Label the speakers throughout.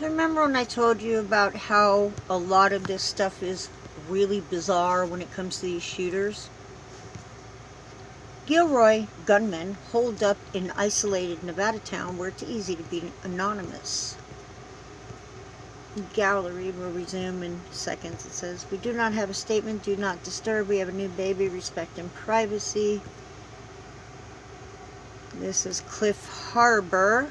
Speaker 1: So remember when I told you about how a lot of this stuff is really bizarre when it comes to these shooters? Gilroy gunmen holed up in isolated Nevada town where it's easy to be anonymous. Gallery will resume in seconds. It says, "We do not have a statement. Do not disturb. We have a new baby. Respect and privacy." This is Cliff Harbor.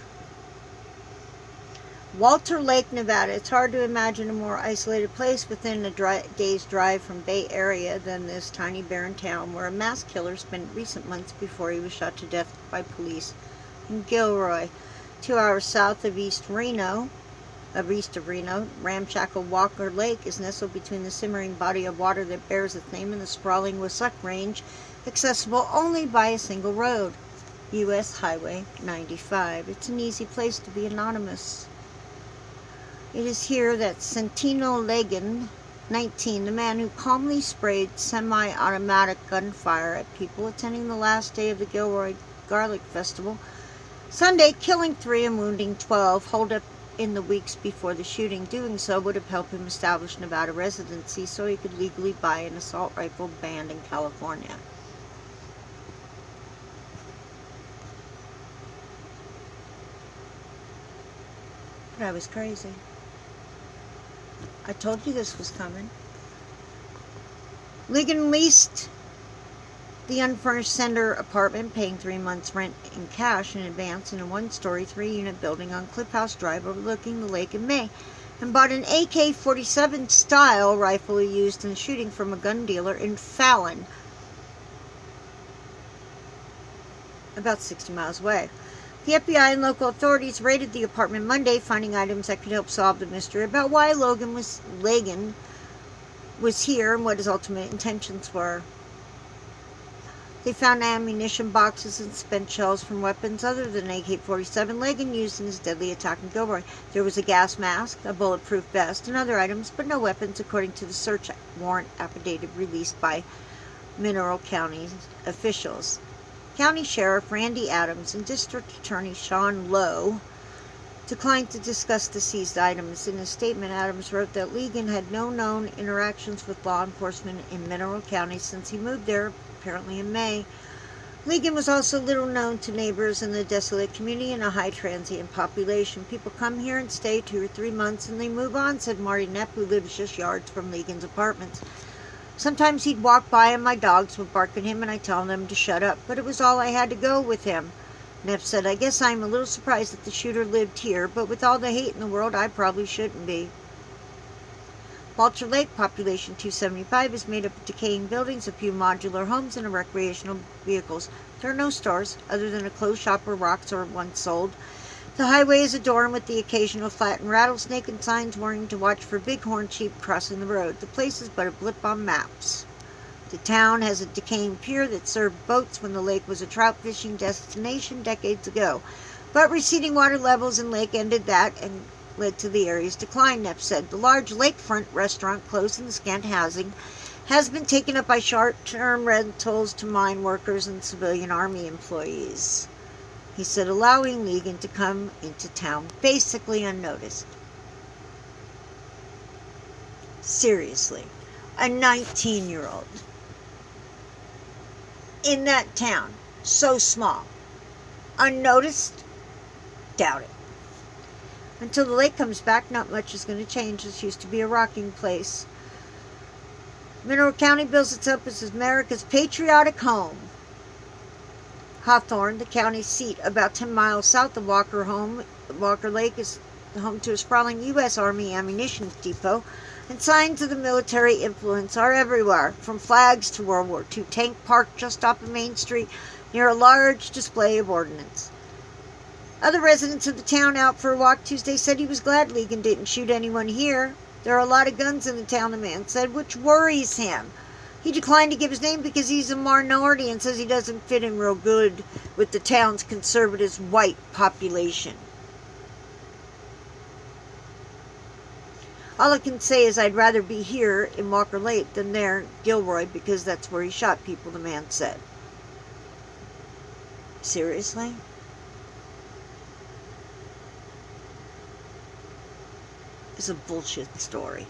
Speaker 1: Walter Lake, Nevada. It's hard to imagine a more isolated place within a day's drive from Bay Area than this tiny barren town where a mass killer spent recent months before he was shot to death by police in Gilroy, 2 hours south of east of Reno. Ramshackle Walker Lake is nestled between the simmering body of water that bears its name and the sprawling Wassuck Range, accessible only by a single road, U.S. Highway 95. It's an easy place to be anonymous. It is here that Santino Legan, 19, the man who calmly sprayed semi-automatic gunfire at people attending the last day of the Gilroy Garlic Festival Sunday, killing 3 and wounding 12, holed up in the weeks before the shooting. Doing so would have helped him establish Nevada residency so he could legally buy an assault rifle banned in California. But I was crazy. I told you this was coming. Ligon leased the unfurnished Center apartment, paying 3 months' rent in cash in advance in a 1-story, 3-unit building on Cliff House Drive overlooking the lake in May, and bought an AK-47 style rifle he used in shooting from a gun dealer in Fallon, about 60 miles away. The FBI and local authorities raided the apartment Monday, finding items that could help solve the mystery about why Lagan was here and what his ultimate intentions were. They found ammunition boxes and spent shells from weapons other than AK-47 Lagan used in his deadly attack in Gilroy. There was a gas mask, a bulletproof vest, and other items, but no weapons, according to the search warrant affidavit released by Mineral County officials. County Sheriff Randy Adams and District Attorney Sean Lowe declined to discuss the seized items. In a statement, Adams wrote that Legan had no known interactions with law enforcement in Mineral County since he moved there, apparently in May. Legan was also little known to neighbors in the desolate community and a high transient population. People come here and stay 2 or 3 months and they move on, said Marty Knepp, who lives just yards from Legan's apartments. Sometimes he'd walk by and my dogs would bark at him and I'd tell them to shut up, but it was all I had to go with him. Knepp said, "I guess I'm a little surprised that the shooter lived here, but with all the hate in the world, I probably shouldn't be." Walter Lake, population 275, is made up of decaying buildings, a few modular homes, and recreational vehicles. There are no stores, other than a closed shop where rocks are once sold. The highway is adorned with the occasional flattened rattlesnake and signs warning to watch for bighorn sheep crossing the road. The place is but a blip on maps. The town has a decaying pier that served boats when the lake was a trout fishing destination decades ago. But receding water levels in lake ended that and led to the area's decline, Knepp said. The large lakefront restaurant, closed in the scant housing, has been taken up by short-term rentals to mine workers and civilian army employees. He said, allowing Legan to come into town basically unnoticed. Seriously, a 19-year-old in that town, so small, unnoticed? Doubt it. Until the lake comes back, not much is going to change. This used to be a rocking place. Mineral County bills itself as America's patriotic home. Hawthorne, the county seat about 10 miles south of Walker Lake, is home to a sprawling U.S. Army ammunition depot, and signs of the military influence are everywhere, from flags to World War II tank parked just off of Main Street near a large display of ordnance. Other residents of the town out for a walk Tuesday said he was glad Legan didn't shoot anyone here. There are a lot of guns in the town, the man said, which worries him. He declined to give his name because he's a minority and says he doesn't fit in real good with the town's conservative white population. All I can say is I'd rather be here in Walker Lake than there, Gilroy, because that's where he shot people, the man said. Seriously? is a bullshit story.